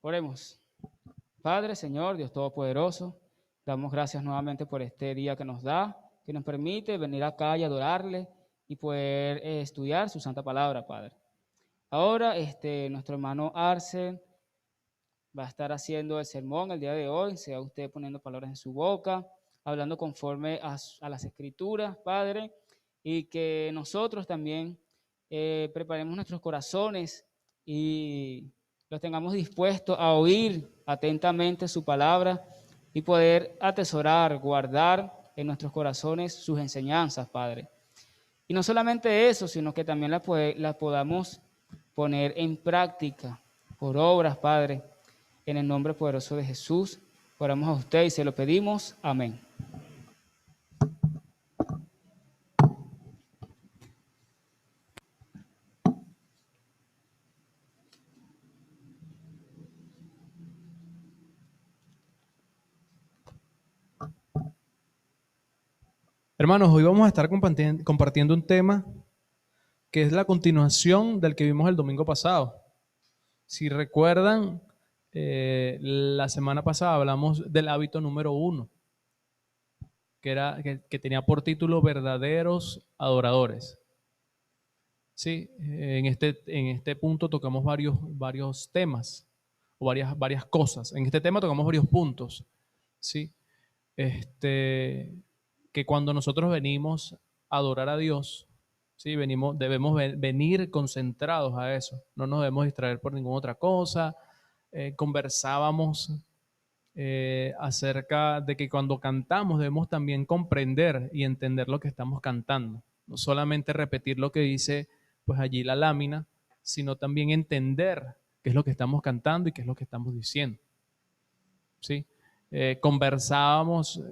Oremos. Padre, Señor, Dios Todopoderoso, damos gracias nuevamente por este día que nos da, que nos permite venir acá y adorarle y poder estudiar su santa palabra, Padre. Ahora, nuestro hermano Arce va a estar haciendo el sermón el día de hoy, sea usted poniendo palabras en su boca, hablando conforme a las escrituras, Padre, y que nosotros también preparemos nuestros corazones y los tengamos dispuestos a oír atentamente su palabra y poder atesorar, guardar en nuestros corazones sus enseñanzas, Padre. Y no solamente eso, sino que también la podamos poner en práctica por obras, Padre, en el nombre poderoso de Jesús. Oramos a usted y se lo pedimos. Amén. Hermanos, hoy vamos a estar compartiendo un tema que es la continuación del que vimos el domingo pasado. Si recuerdan, la semana pasada hablamos del hábito número 1, que tenía por título verdaderos adoradores. Sí, en este punto tocamos varios temas o varias cosas. En este tema tocamos varios puntos. Sí, que cuando nosotros venimos a adorar a Dios, ¿sí? Debemos venir concentrados a eso, no nos debemos distraer por ninguna otra cosa. Conversábamos acerca de que cuando cantamos debemos también comprender y entender lo que estamos cantando, no solamente repetir lo que dice pues allí la lámina, sino también entender qué es lo que estamos cantando y qué es lo que estamos diciendo. ¿Sí? Conversábamos,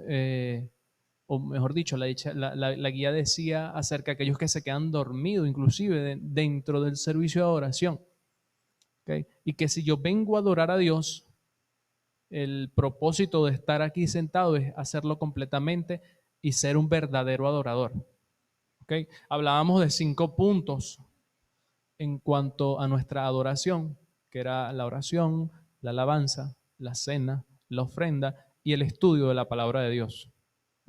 o mejor dicho, la guía decía acerca de aquellos que se quedan dormidos, inclusive dentro del servicio de adoración. ¿Okay? Y que si yo vengo a adorar a Dios, el propósito de estar aquí sentado es hacerlo completamente y ser un verdadero adorador. ¿Okay? Hablábamos de 5 puntos en cuanto a nuestra adoración, que era la oración, la alabanza, la cena, la ofrenda y el estudio de la palabra de Dios.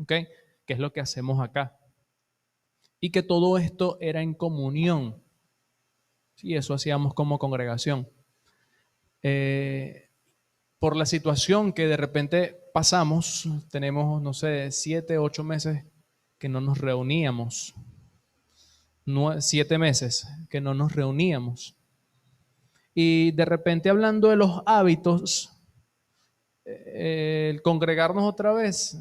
¿Okay? Que es lo que hacemos acá. Y que todo esto era en comunión. Sí, eso hacíamos como congregación. Por la situación que de repente pasamos, tenemos, no sé, 7, 8 meses que no nos reuníamos. 7 meses que no nos reuníamos. Y de repente, hablando de los hábitos, el congregarnos otra vez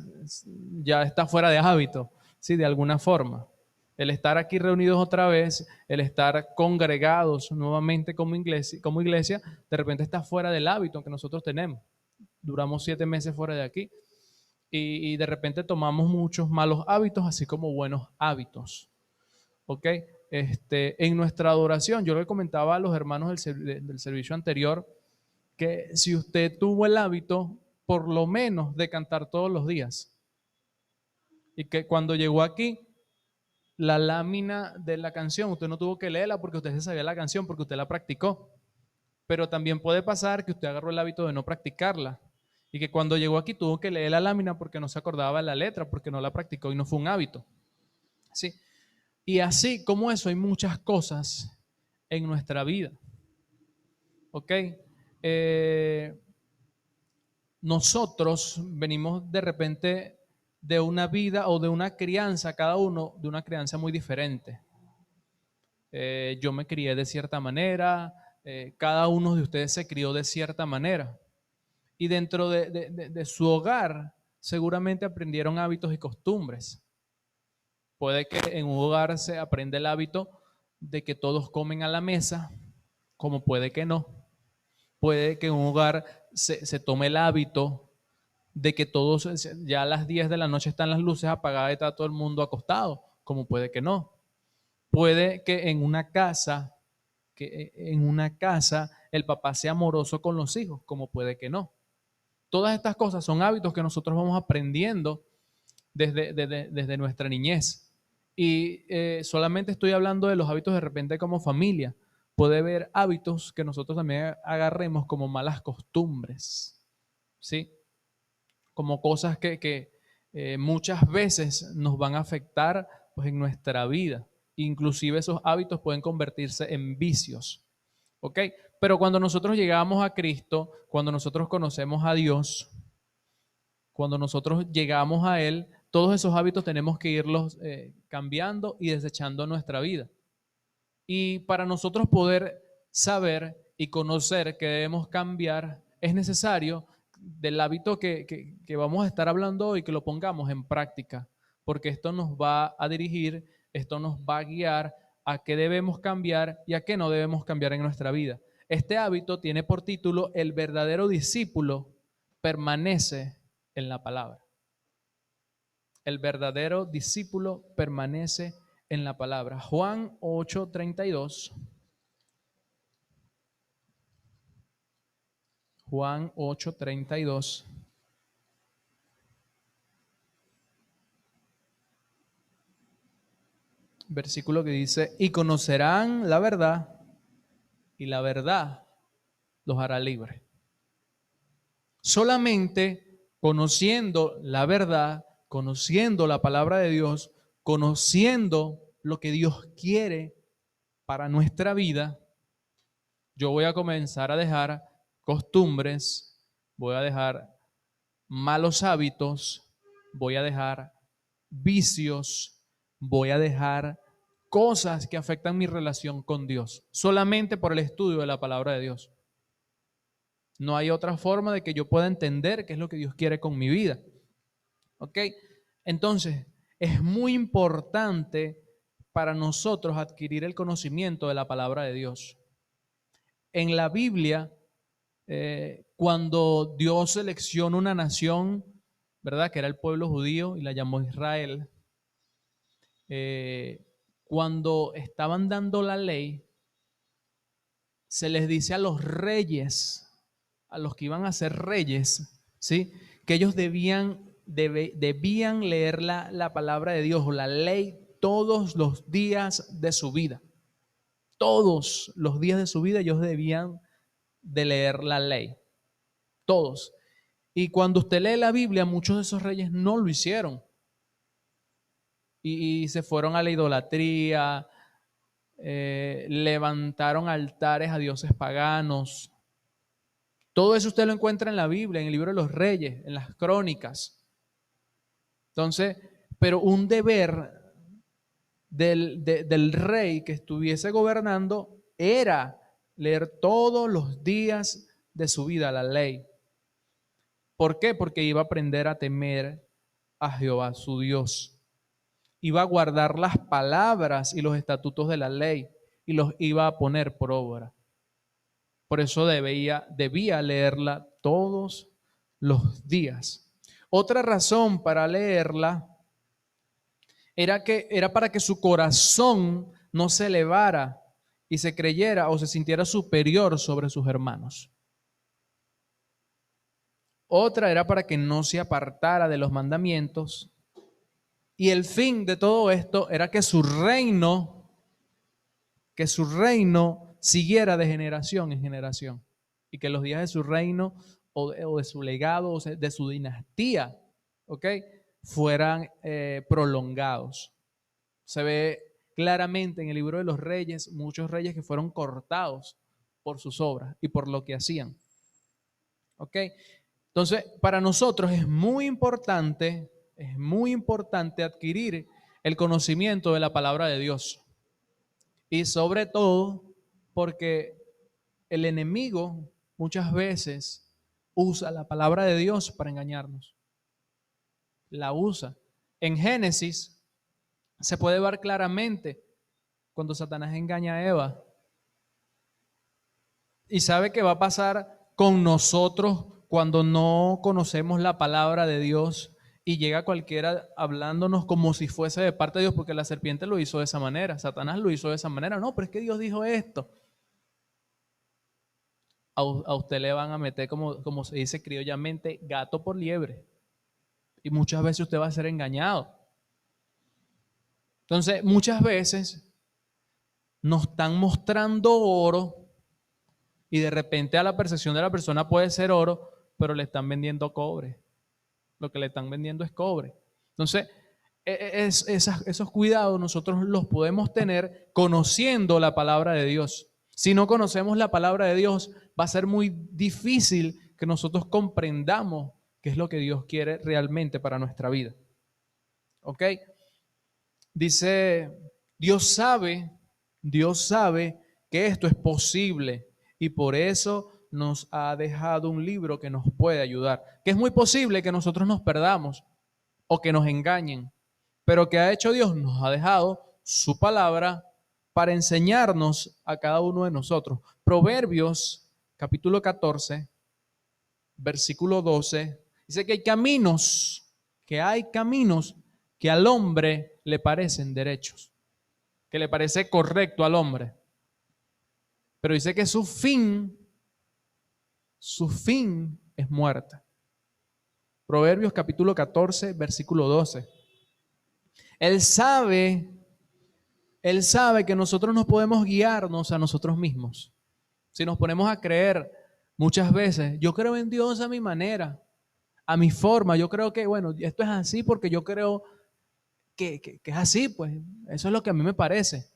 ya está fuera de hábito, ¿sí? De alguna forma. El estar aquí reunidos otra vez, el estar congregados nuevamente como iglesia, de repente está fuera del hábito que nosotros tenemos. Duramos 7 meses fuera de aquí y de repente tomamos muchos malos hábitos, así como buenos hábitos. ¿Ok? En nuestra adoración, yo le comentaba a los hermanos del servicio anterior, que si usted tuvo el hábito, por lo menos, de cantar todos los días, y que cuando llegó aquí, la lámina de la canción, usted no tuvo que leerla porque usted se sabía la canción, porque usted la practicó. Pero también puede pasar que usted agarró el hábito de no practicarla, y que cuando llegó aquí tuvo que leer la lámina porque no se acordaba de la letra, porque no la practicó y no fue un hábito. ¿Sí? Y así como eso, hay muchas cosas en nuestra vida. ¿Ok? Nosotros venimos de repente de una vida o de una crianza, cada uno de una crianza muy diferente. Yo me crié de cierta manera, cada uno de ustedes se crió de cierta manera. Y dentro de su hogar seguramente aprendieron hábitos y costumbres. Puede que en un hogar se aprenda el hábito de que todos comen a la mesa, como puede que no. Puede que en un hogar se tome el hábito de que todos, ya a las 10 de la noche están las luces apagadas y está todo el mundo acostado, como puede que no. Puede que en una casa el papá sea amoroso con los hijos, como puede que no. Todas estas cosas son hábitos que nosotros vamos aprendiendo desde nuestra niñez. Y solamente estoy hablando de los hábitos de repente como familia, puede haber hábitos que nosotros también agarremos como malas costumbres, ¿sí? Como cosas que muchas veces nos van a afectar pues, en nuestra vida. Inclusive esos hábitos pueden convertirse en vicios, ¿ok? Pero cuando nosotros llegamos a Cristo, cuando nosotros conocemos a Dios, cuando nosotros llegamos a Él, todos esos hábitos tenemos que irlos cambiando y desechando en nuestra vida. Y para nosotros poder saber y conocer que debemos cambiar, es necesario del hábito que vamos a estar hablando hoy, que lo pongamos en práctica, porque esto nos va a dirigir, esto nos va a guiar a qué debemos cambiar y a qué no debemos cambiar en nuestra vida. Este hábito tiene por título: el verdadero discípulo permanece en la palabra. El verdadero discípulo permanece en la palabra. Juan 8:32. Juan 8:32. Versículo que dice: y conocerán la verdad, y la verdad los hará libres. Solamente conociendo la verdad, conociendo la palabra de Dios, conociendo lo que Dios quiere para nuestra vida, yo voy a comenzar a dejar costumbres, voy a dejar malos hábitos, voy a dejar vicios, voy a dejar cosas que afectan mi relación con Dios, solamente por el estudio de la palabra de Dios. No hay otra forma de que yo pueda entender qué es lo que Dios quiere con mi vida. ¿Ok? Entonces, es muy importante para nosotros adquirir el conocimiento de la palabra de Dios. En la Biblia, cuando Dios selecciona una nación, ¿verdad? Que era el pueblo judío y la llamó Israel. Cuando estaban dando la ley, se les dice a los reyes, a los que iban a ser reyes, ¿sí? Que ellos debían leer la palabra de Dios o la ley todos los días de su vida. Todos los días de su vida ellos debían de leer la ley. Todos. Y cuando usted lee la Biblia, muchos de esos reyes no lo hicieron. Y se fueron a la idolatría, levantaron altares a dioses paganos. Todo eso usted lo encuentra en la Biblia, en el libro de los reyes, en las crónicas. Entonces, pero un deber del rey que estuviese gobernando era leer todos los días de su vida la ley. ¿Por qué? Porque iba a aprender a temer a Jehová, su Dios. Iba a guardar las palabras y los estatutos de la ley y los iba a poner por obra. Por eso debía leerla todos los días. Otra razón para leerla era para que su corazón no se elevara y se creyera o se sintiera superior sobre sus hermanos. Otra era para que no se apartara de los mandamientos. Y el fin de todo esto era que su reino siguiera de generación en generación. Y que los días de su reino o de su legado o de su dinastía, ¿ok?, fueran prolongados. Se ve claramente en el libro de los reyes, muchos reyes que fueron cortados por sus obras y por lo que hacían. ¿Ok? Entonces, para nosotros es muy importante adquirir el conocimiento de la palabra de Dios. Y sobre todo porque el enemigo muchas veces usa la palabra de Dios para engañarnos. La usa. En Génesis se puede ver claramente cuando Satanás engaña a Eva. Y sabe que va a pasar con nosotros cuando no conocemos la palabra de Dios y llega cualquiera hablándonos como si fuese de parte de Dios, porque la serpiente lo hizo de esa manera, Satanás lo hizo de esa manera. No, pero es que Dios dijo esto. A usted le van a meter, como se dice criollamente, gato por liebre. Y muchas veces usted va a ser engañado. Entonces, muchas veces nos están mostrando oro y de repente a la percepción de la persona puede ser oro, pero le están vendiendo cobre. Lo que le están vendiendo es cobre. Entonces, esos cuidados nosotros los podemos tener conociendo la palabra de Dios. Si no conocemos la palabra de Dios, va a ser muy difícil que nosotros comprendamos qué es lo que Dios quiere realmente para nuestra vida. ¿Ok? Dice, Dios sabe que esto es posible y por eso nos ha dejado un libro que nos puede ayudar. Que es muy posible que nosotros nos perdamos o que nos engañen, pero que ha hecho Dios, nos ha dejado su palabra para enseñarnos a cada uno de nosotros. Proverbios capítulo 14, versículo 12, dice que hay caminos que al hombre le parecen derechos, que le parece correcto al hombre, pero dice que su fin es muerte. Proverbios capítulo 14, versículo 12. Él sabe que nosotros no podemos guiarnos a nosotros mismos. Si nos ponemos a creer muchas veces, yo creo en Dios a mi manera, a mi forma, yo creo que, bueno, esto es así porque yo creo que es así, pues eso es lo que a mí me parece.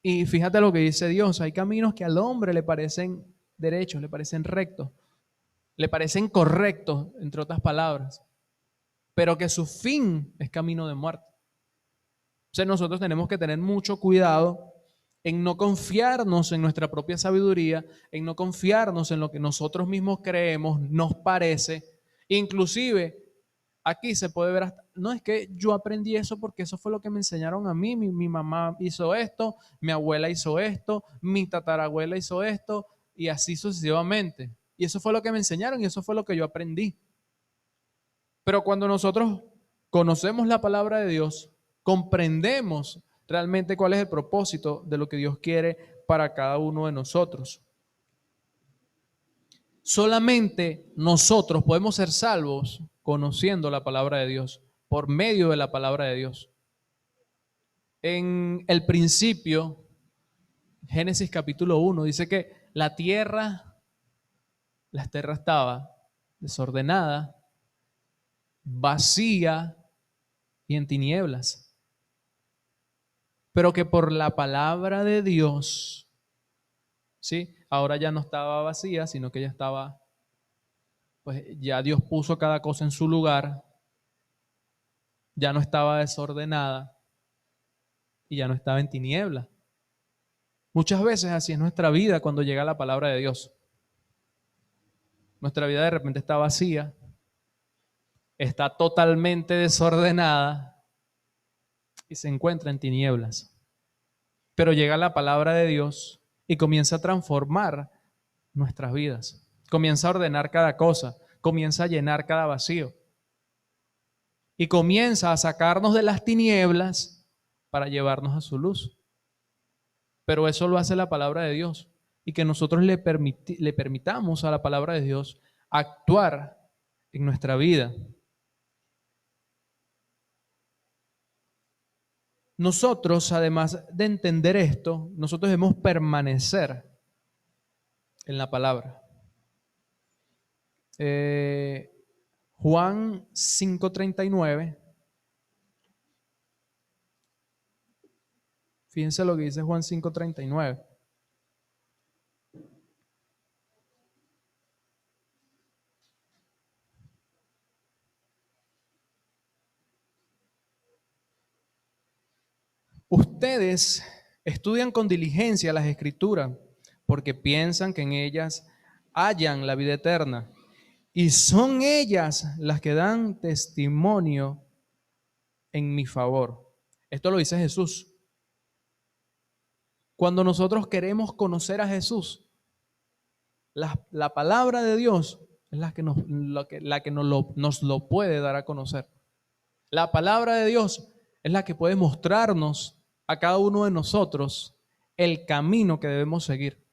Y fíjate lo que dice Dios, hay caminos que al hombre le parecen derechos, le parecen rectos, le parecen correctos, entre otras palabras, pero que su fin es camino de muerte. Entonces nosotros tenemos que tener mucho cuidado en no confiarnos en nuestra propia sabiduría, en no confiarnos en lo que nosotros mismos creemos, nos parece. Inclusive, aquí se puede ver hasta, no es que yo aprendí eso porque eso fue lo que me enseñaron a mí, mi mamá hizo esto, mi abuela hizo esto, mi tatarabuela hizo esto, y así sucesivamente. Y eso fue lo que me enseñaron y eso fue lo que yo aprendí. Pero cuando nosotros conocemos la palabra de Dios, comprendemos realmente cuál es el propósito de lo que Dios quiere para cada uno de nosotros. Solamente nosotros podemos ser salvos conociendo la palabra de Dios, por medio de la palabra de Dios. En el principio, Génesis capítulo 1, dice que la tierra estaba desordenada, vacía y en tinieblas. Pero que por la palabra de Dios, ¿sí? Ahora ya no estaba vacía, sino que ya estaba, pues ya Dios puso cada cosa en su lugar, ya no estaba desordenada y ya no estaba en tinieblas. Muchas veces así es nuestra vida cuando llega la palabra de Dios. Nuestra vida de repente está vacía, está totalmente desordenada y se encuentra en tinieblas. Pero llega la palabra de Dios y comienza a transformar nuestras vidas. Comienza a ordenar cada cosa, comienza a llenar cada vacío. Y comienza a sacarnos de las tinieblas para llevarnos a su luz. Pero eso lo hace la palabra de Dios. Y que nosotros le permitamos a la palabra de Dios actuar en nuestra vida. Nosotros, además de entender esto, nosotros debemos permanecer en la palabra. Juan 5:39. Fíjense lo que dice Juan 5:39. Ustedes estudian con diligencia las Escrituras porque piensan que en ellas hallan la vida eterna. Y son ellas las que dan testimonio en mi favor. Esto lo dice Jesús. Cuando nosotros queremos conocer a Jesús, la palabra de Dios es la que nos lo puede dar a conocer. La palabra de Dios es la que puede mostrarnos a cada uno de nosotros el camino que debemos seguir.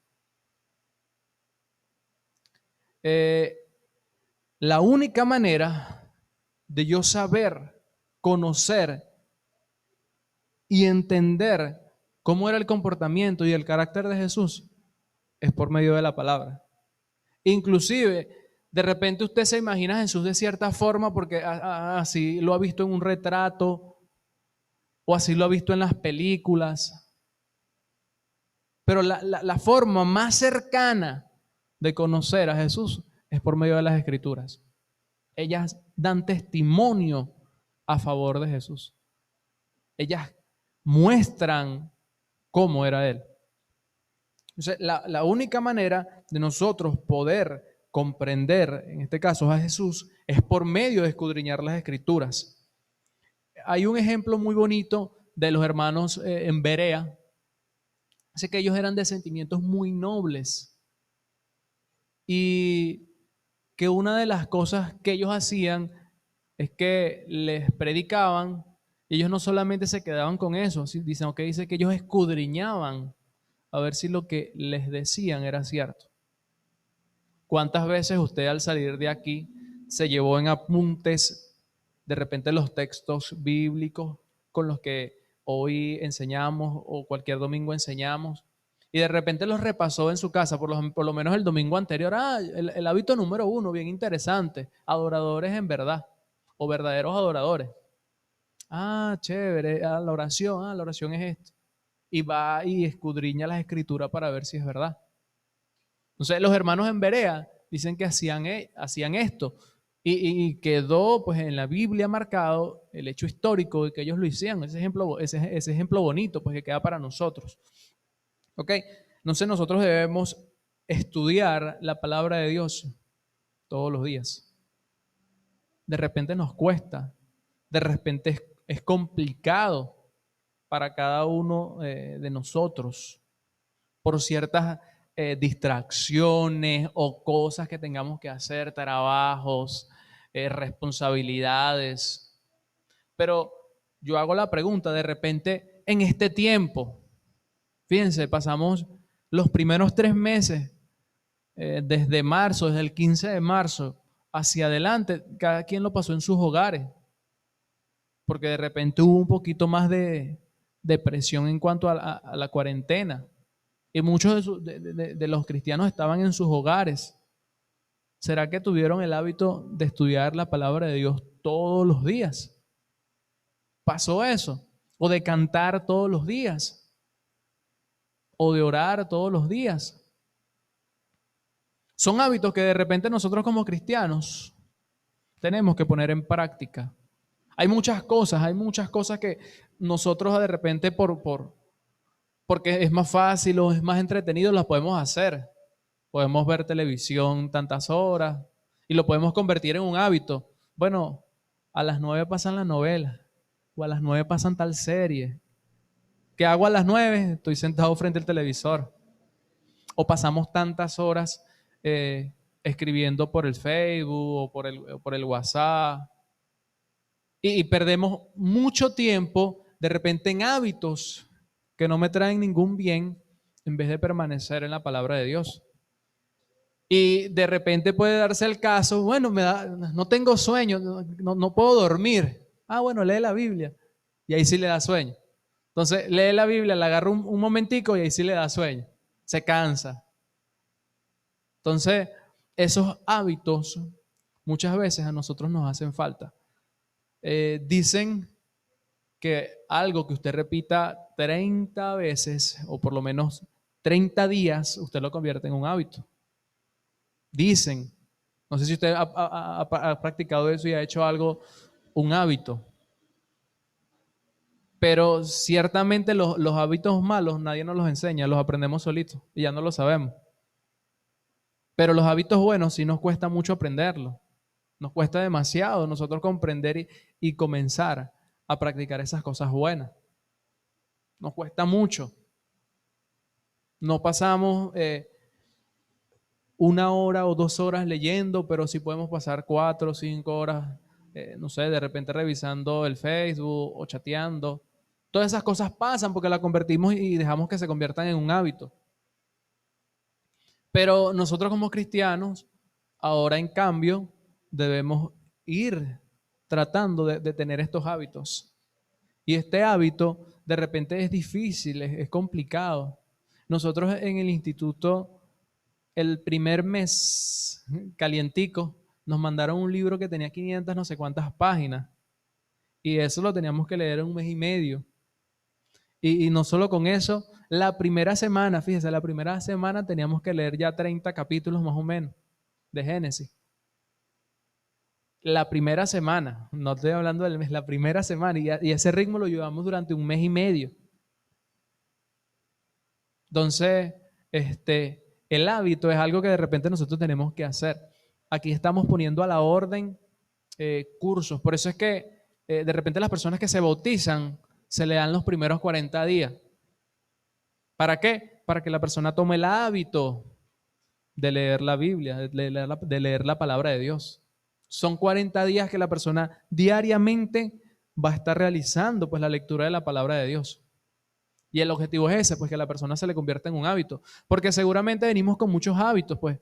La única manera de yo saber, conocer y entender cómo era el comportamiento y el carácter de Jesús es por medio de la palabra. Inclusive, de repente usted se imagina a Jesús de cierta forma porque así lo ha visto en un retrato o así lo ha visto en las películas. Pero la forma más cercana de conocer a Jesús es por medio de las Escrituras. Ellas dan testimonio a favor de Jesús. Ellas muestran cómo era Él. Entonces, la única manera de nosotros poder comprender, en este caso a Jesús, es por medio de escudriñar las Escrituras. Hay un ejemplo muy bonito de los hermanos en Berea. Así que ellos eran de sentimientos muy nobles y que una de las cosas que ellos hacían es que les predicaban y ellos no solamente se quedaban con eso, dicen que ellos escudriñaban a ver si lo que les decían era cierto. ¿Cuántas veces usted al salir de aquí se llevó en apuntes de repente los textos bíblicos con los que hoy enseñamos o cualquier domingo enseñamos y de repente los repasó en su casa, por lo menos el domingo anterior? El hábito número 1, bien interesante, adoradores en verdad o verdaderos adoradores. Chévere, la oración es esto. Y va y escudriña las escrituras para ver si es verdad. Entonces los hermanos en Berea dicen que hacían esto y quedó pues en la Biblia marcado el hecho histórico de que ellos lo hicieron. Ese ejemplo bonito pues que queda para nosotros. ¿Ok? Entonces nosotros debemos estudiar la palabra de Dios todos los días. De repente nos cuesta, de repente es complicado para cada uno de nosotros por ciertas distracciones o cosas que tengamos que hacer, trabajos, responsabilidades. Pero yo hago la pregunta, de repente en este tiempo, fíjense, pasamos los primeros 3 meses, desde marzo, desde el 15 de marzo hacia adelante, cada quien lo pasó en sus hogares, porque de repente hubo un poquito más de presión en cuanto a la cuarentena. Y muchos de los cristianos estaban en sus hogares. ¿Será que tuvieron el hábito de estudiar la palabra de Dios todos los días? ¿Pasó eso? ¿O de cantar todos los días? ¿O de orar todos los días? Son hábitos que de repente nosotros como cristianos tenemos que poner en práctica. Hay muchas cosas que nosotros de repente porque es más fácil o es más entretenido las podemos hacer. Podemos ver televisión tantas horas y lo podemos convertir en un hábito. Bueno, a las 9 pasan la novela o a las 9 pasan tal serie. ¿Qué hago a las 9? Estoy sentado frente al televisor. O pasamos tantas horas escribiendo por el Facebook o por el WhatsApp. Y perdemos mucho tiempo de repente en hábitos que no me traen ningún bien en vez de permanecer en la palabra de Dios. Y de repente puede darse el caso, bueno, no tengo sueño, no puedo dormir. Bueno, lee la Biblia. Y ahí sí le da sueño. Entonces lee la Biblia, la agarra un momentico y ahí sí le da sueño. Se cansa. Entonces, esos hábitos muchas veces a nosotros nos hacen falta. Dicen que algo que usted repita 30 veces o por lo menos 30 días, usted lo convierte en un hábito. Dicen, no sé si usted ha practicado eso y ha hecho algo, un hábito. Pero ciertamente los hábitos malos nadie nos los enseña, los aprendemos solitos y ya no lo sabemos. Pero los hábitos buenos sí nos cuesta mucho aprenderlos. Nos cuesta demasiado nosotros comprender y comenzar a practicar esas cosas buenas. Nos cuesta mucho. No pasamos 1 hora o 2 horas leyendo, pero sí podemos pasar 4 o 5 horas, no sé, de repente revisando el Facebook o chateando. Todas esas cosas pasan porque las convertimos y dejamos que se conviertan en un hábito. Pero nosotros como cristianos, ahora en cambio, debemos ir tratando de tener estos hábitos. Y este hábito de repente es difícil, es complicado. Nosotros en el instituto, el primer mes calientico, nos mandaron un libro que tenía 500 no sé cuántas páginas. Y eso lo teníamos que leer en un mes y medio. Y no solo con eso, la primera semana, fíjese, la primera semana teníamos que leer ya 30 capítulos más o menos de Génesis. La primera semana, no estoy hablando del mes, la primera semana. Y ese ritmo lo llevamos durante un mes y medio. Entonces, el hábito es algo que de repente nosotros tenemos que hacer. Aquí estamos poniendo a la orden cursos. Por eso es que de repente las personas que se bautizan se le dan los primeros 40 días. ¿Para qué? Para que la persona tome el hábito de leer la Biblia, de leer la palabra de Dios. Son 40 días que la persona diariamente va a estar realizando pues la lectura de la palabra de Dios. Y el objetivo es ese, pues que la persona se le convierta en un hábito. Porque seguramente venimos con muchos hábitos, pues,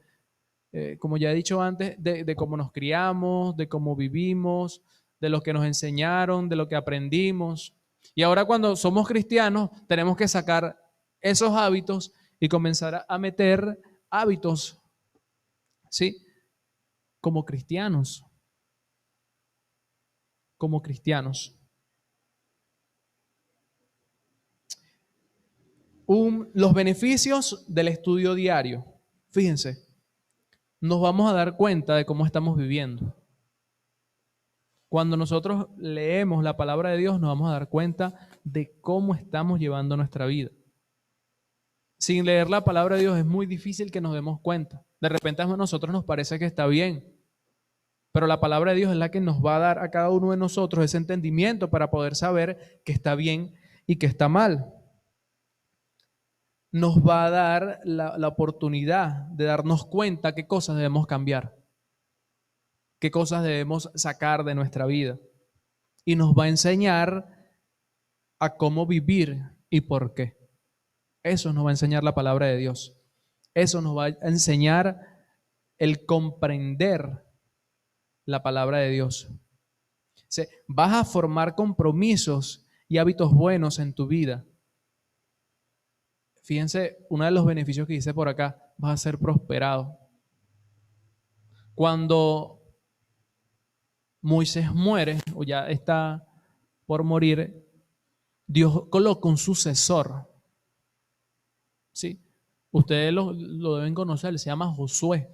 como ya he dicho antes, de cómo nos criamos, de cómo vivimos, de lo que nos enseñaron, de lo que aprendimos. Y ahora cuando somos cristianos, tenemos que sacar esos hábitos y comenzar a meter hábitos, ¿sí? Como cristianos. Como cristianos. Los beneficios del estudio diario. Fíjense, nos vamos a dar cuenta de cómo estamos viviendo. Cuando nosotros leemos la palabra de Dios, nos vamos a dar cuenta de cómo estamos llevando nuestra vida. Sin leer la palabra de Dios es muy difícil que nos demos cuenta. De repente a nosotros nos parece que está bien, pero la palabra de Dios es la que nos va a dar a cada uno de nosotros ese entendimiento para poder saber que está bien y que está mal. Nos va a dar la oportunidad de darnos cuenta qué cosas debemos cambiar, qué cosas debemos sacar de nuestra vida. Y nos va a enseñar a cómo vivir y por qué. Eso nos va a enseñar la palabra de Dios. Eso nos va a enseñar el comprender la palabra de Dios. Vas a formar compromisos y hábitos buenos en tu vida. Fíjense, uno de los beneficios que dice por acá, vas a ser prosperado. Cuando Moisés muere o ya está por morir, Dios coloca un sucesor. ¿Sí? Ustedes lo deben conocer, se llama Josué.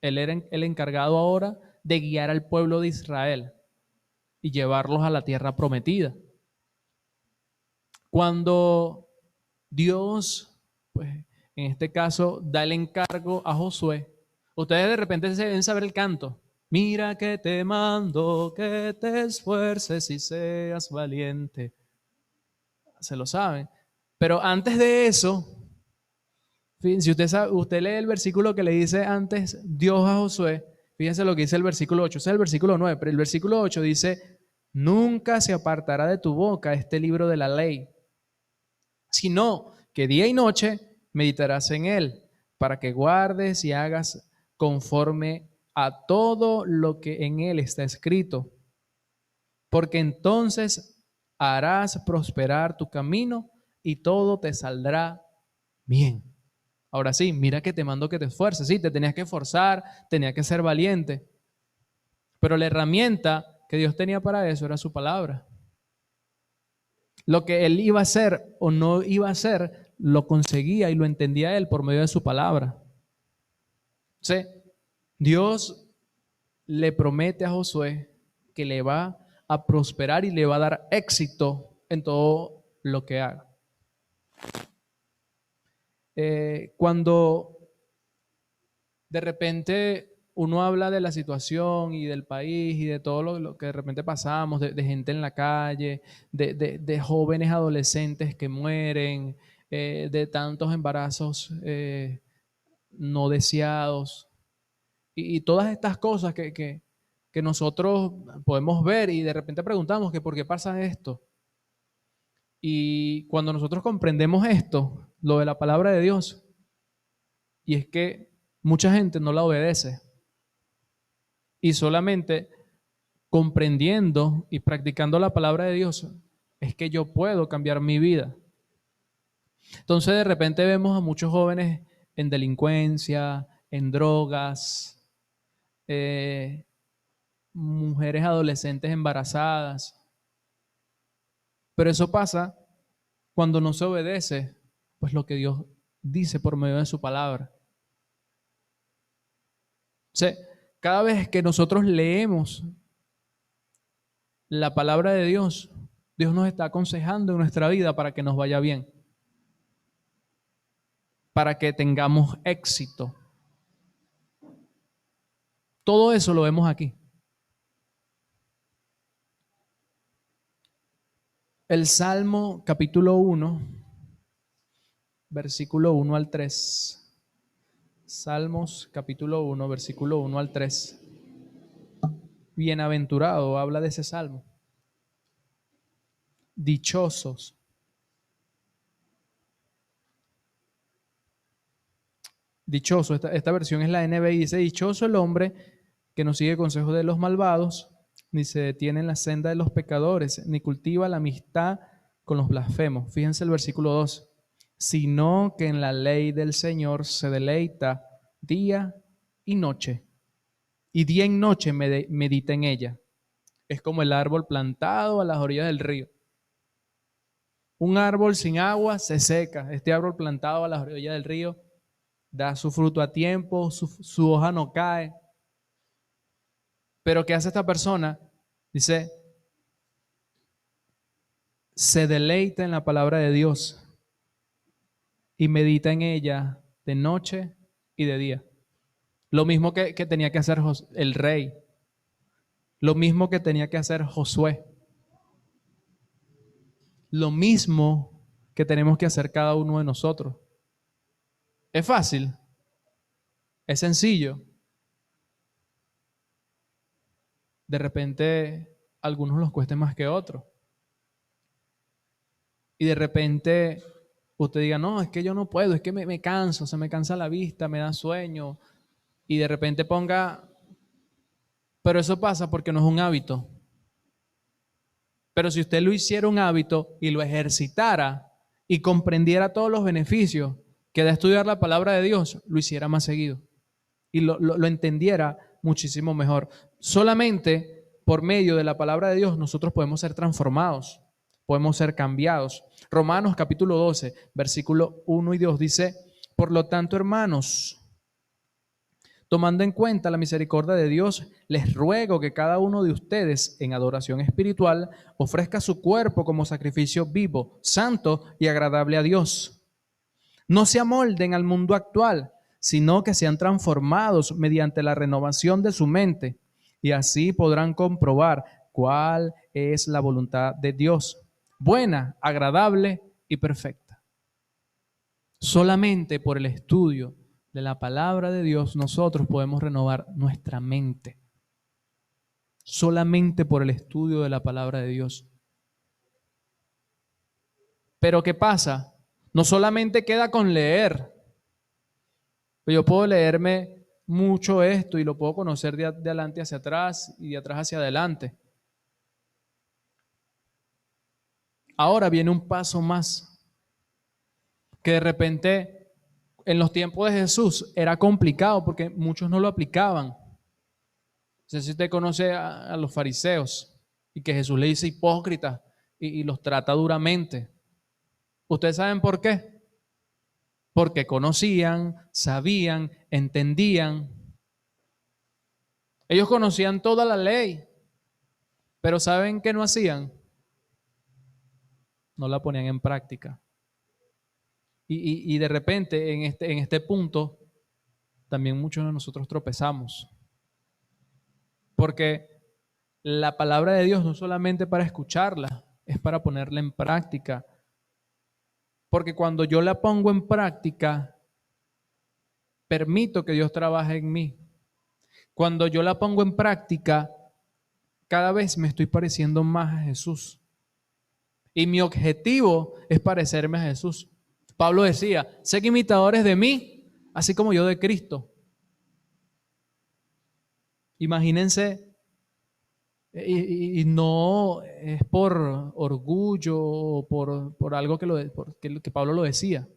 Él era el encargado ahora de guiar al pueblo de Israel y llevarlos a la tierra prometida. Cuando Dios, pues en este caso, da el encargo a Josué, ustedes de repente se deben saber el canto. Mira que te mando, que te esfuerces y seas valiente. Se lo saben. Pero antes de eso, si usted lee el versículo que le dice antes Dios a Josué, fíjense lo que dice el versículo 8, ese es el versículo 9, pero el versículo 8 dice, nunca se apartará de tu boca este libro de la ley, sino que día y noche meditarás en él, para que guardes y hagas conforme a todo lo que en él está escrito, porque entonces harás prosperar tu camino y todo te saldrá bien. Ahora sí, mira que te mando que te esfuerces. Sí, te tenías que esforzar, tenías que ser valiente. Pero la herramienta que Dios tenía para eso era su palabra. Lo que él iba a hacer o no iba a hacer, lo conseguía y lo entendía él por medio de su palabra. ¿Sí? Dios le promete a Josué que le va a prosperar y le va a dar éxito en todo lo que haga. Cuando de repente uno habla de la situación y del país y de todo lo que de repente pasamos, de gente en la calle, de jóvenes adolescentes que mueren, de tantos embarazos no deseados y todas estas cosas que nosotros podemos ver y de repente preguntamos que por qué pasa esto. Y cuando nosotros comprendemos esto, lo de la palabra de Dios, y es que mucha gente no la obedece. Y solamente comprendiendo y practicando la palabra de Dios, es que yo puedo cambiar mi vida. Entonces de repente vemos a muchos jóvenes en delincuencia, en drogas, mujeres adolescentes embarazadas. Pero eso pasa cuando no se obedece, pues lo que Dios dice por medio de su palabra. O sea, cada vez que nosotros leemos la palabra de Dios, Dios nos está aconsejando en nuestra vida para que nos vaya bien, para que tengamos éxito. Todo eso lo vemos aquí. El Salmo capítulo 1, versículo 1 al 3. Salmos capítulo 1, versículo 1 al 3. Bienaventurado, habla de ese salmo. Dichosos. Dichoso, esta versión es la NBI, dice, dichoso el hombre que no sigue consejos de los malvados, ni se detiene en la senda de los pecadores, ni cultiva la amistad con los blasfemos. Fíjense el versículo 2. Sino que en la ley del Señor se deleita día y noche, y día y noche medita en ella. Es como el árbol plantado a las orillas del río. Un árbol sin agua se seca. Este árbol plantado a las orillas del río da su fruto a tiempo, su hoja no cae. Pero ¿qué hace esta persona? Dice, se deleita en la palabra de Dios y medita en ella de noche y de día. Lo mismo que tenía que hacer el rey. Lo mismo que tenía que hacer Josué. Lo mismo que tenemos que hacer cada uno de nosotros. ¿Es fácil? ¿Es sencillo? De repente a algunos los cueste más que a otros. Y de repente usted diga, no, es que yo no puedo, es que me canso, se me cansa la vista, me da sueño. Y de repente ponga, pero eso pasa porque no es un hábito. Pero si usted lo hiciera un hábito y lo ejercitara y comprendiera todos los beneficios que da estudiar la palabra de Dios, lo hiciera más seguido y lo entendiera muchísimo mejor. Solamente por medio de la palabra de Dios nosotros podemos ser transformados, podemos ser cambiados. Romanos capítulo 12, versículo 1 y 2 dice, por lo tanto, hermanos, tomando en cuenta la misericordia de Dios, les ruego que cada uno de ustedes en adoración espiritual ofrezca su cuerpo como sacrificio vivo, santo y agradable a Dios. No se amolden al mundo actual, sino que sean transformados mediante la renovación de su mente, y así podrán comprobar cuál es la voluntad de Dios, buena, agradable y perfecta. Solamente por el estudio de la palabra de Dios nosotros podemos renovar nuestra mente. Solamente por el estudio de la palabra de Dios. Pero ¿qué pasa? No solamente queda con leer. Yo puedo leerme mucho esto y lo puedo conocer de adelante hacia atrás y de atrás hacia adelante. Ahora viene un paso más, que de repente en los tiempos de Jesús era complicado porque muchos no lo aplicaban. No sé si usted conoce a los fariseos y que Jesús le dice hipócritas y los trata duramente. ¿Ustedes saben por qué? Porque conocían, sabían, entendían. Ellos conocían toda la ley, pero ¿saben qué no hacían? No la ponían en práctica. Y de repente en este punto también muchos de nosotros tropezamos. Porque la palabra de Dios no solamente para escucharla, es para ponerla en práctica. Porque cuando yo la pongo en práctica, permito que Dios trabaje en mí. Cuando yo la pongo en práctica, cada vez me estoy pareciendo más a Jesús. Y mi objetivo es parecerme a Jesús. Pablo decía, sed imitadores de mí, así como yo de Cristo. Imagínense Y no es por orgullo o por algo que Pablo lo decía,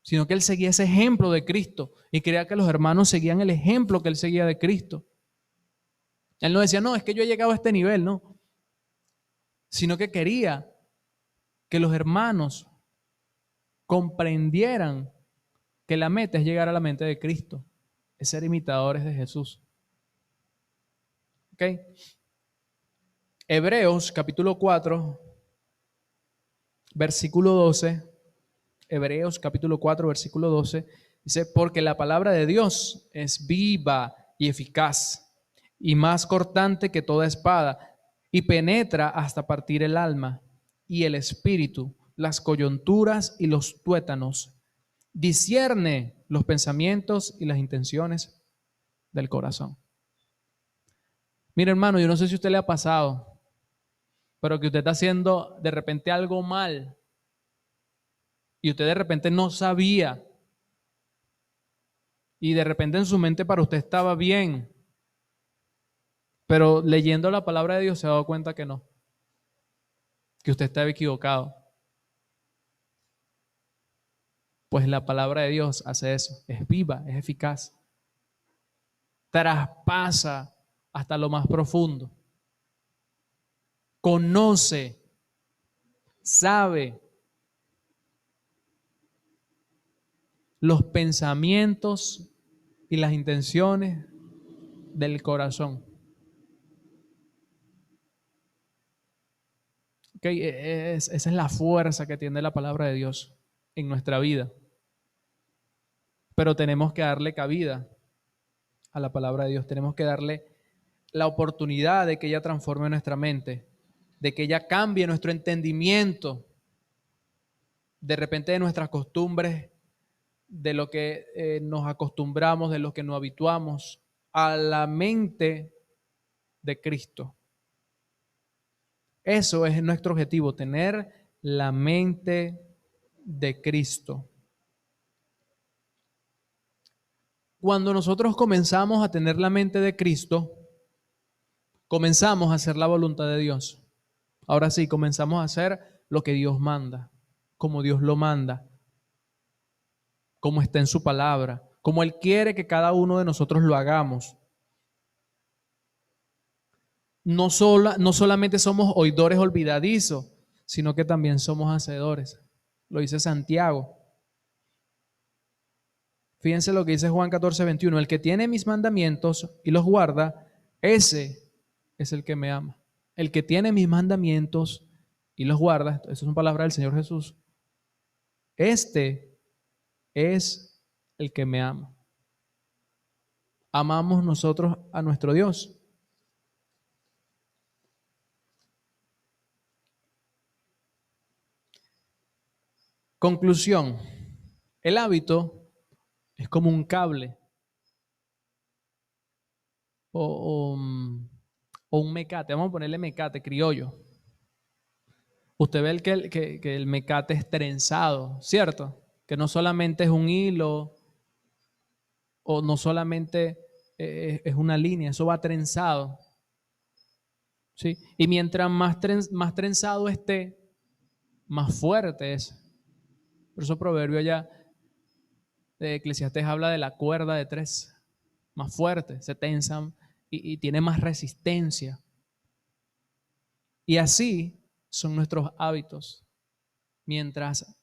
sino que él seguía ese ejemplo de Cristo y creía que los hermanos seguían el ejemplo que él seguía de Cristo. Él no decía, no, es que yo he llegado a este nivel, no, sino que quería que los hermanos comprendieran que la meta es llegar a la mente de Cristo, es ser imitadores de Jesús. ¿Ok? Hebreos capítulo 4, versículo 12. Hebreos capítulo 4, versículo 12. Dice, porque la palabra de Dios es viva y eficaz y más cortante que toda espada y penetra hasta partir el alma y el espíritu, las coyunturas y los tuétanos. Discierne los pensamientos y las intenciones del corazón. Mire, hermano, yo no sé si a usted le ha pasado, pero que usted está haciendo de repente algo mal y usted de repente no sabía y de repente en su mente para usted estaba bien, pero leyendo la palabra de Dios se ha dado cuenta que no, que usted estaba equivocado. Pues la palabra de Dios hace eso, es viva, es eficaz, traspasa hasta lo más profundo, conoce, sabe los pensamientos y las intenciones del corazón. Okay, esa es la fuerza que tiene la palabra de Dios en nuestra vida. Pero tenemos que darle cabida a la palabra de Dios. Tenemos que darle la oportunidad de que ella transforme nuestra mente, de que ella cambie nuestro entendimiento, de repente de nuestras costumbres, de lo que nos acostumbramos, de lo que nos habituamos, a la mente de Cristo. Eso es nuestro objetivo, tener la mente de Cristo. Cuando nosotros comenzamos a tener la mente de Cristo, comenzamos a hacer la voluntad de Dios. Ahora sí, comenzamos a hacer lo que Dios manda, como Dios lo manda, como está en su palabra, como Él quiere que cada uno de nosotros lo hagamos. No solamente somos oidores olvidadizos, sino que también somos hacedores. Lo dice Santiago. Fíjense lo que dice Juan 14, 21. El que tiene mis mandamientos y los guarda, ese es el que me ama. El que tiene mis mandamientos y los guarda, eso es una palabra del Señor Jesús, este es el que me ama. Amamos nosotros a nuestro Dios. Conclusión. El hábito es como un cable o un mecate. Vamos a ponerle mecate criollo. Usted ve que el mecate es trenzado, ¿cierto? Que no solamente es un hilo o no solamente es una línea, eso va trenzado. ¿Sí? Y mientras más trenzado esté, más fuerte es. Por eso proverbio allá de Eclesiastés habla de la cuerda de tres, más fuerte, se tensan y tiene más resistencia. Y así son nuestros hábitos. Mientras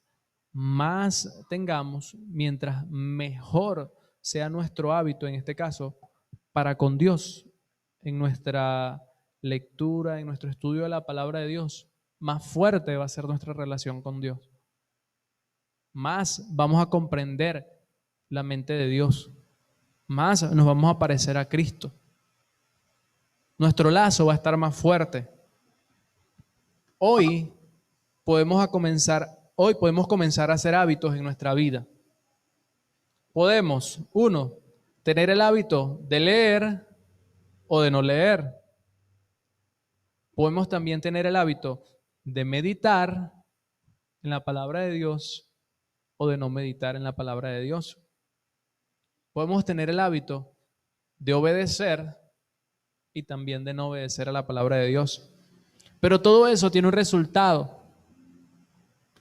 más tengamos, mientras mejor sea nuestro hábito, en este caso, para con Dios, en nuestra lectura, en nuestro estudio de la palabra de Dios, más fuerte va a ser nuestra relación con Dios. Más vamos a comprender la mente de Dios. Más nos vamos a parecer a Cristo. Nuestro lazo va a estar más fuerte. Hoy podemos comenzar a hacer hábitos en nuestra vida. Podemos, uno, tener el hábito de leer o de no leer. Podemos también tener el hábito de meditar en la palabra de Dios o de no meditar en la palabra de Dios. Podemos tener el hábito de obedecer y también de no obedecer a la palabra de Dios. Pero todo eso tiene un resultado.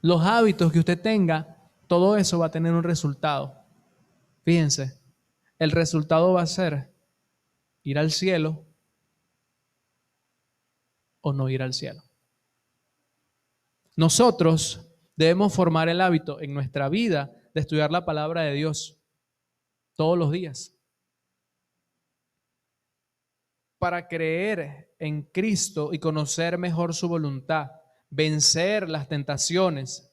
Los hábitos que usted tenga, todo eso va a tener un resultado. Fíjense, el resultado va a ser ir al cielo o no ir al cielo. Nosotros debemos formar el hábito en nuestra vida de estudiar la palabra de Dios todos los días, para creer en Cristo y conocer mejor su voluntad, vencer las tentaciones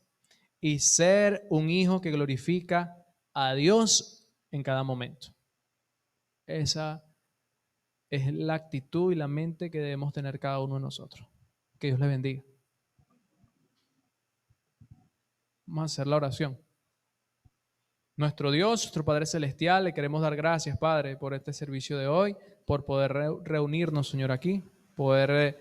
y ser un hijo que glorifica a Dios en cada momento. Esa es la actitud y la mente que debemos tener cada uno de nosotros. Que Dios le bendiga. Vamos a hacer la oración. Nuestro Dios, nuestro Padre Celestial, le queremos dar gracias, Padre, por este servicio de hoy, por poder reunirnos, Señor, aquí, poder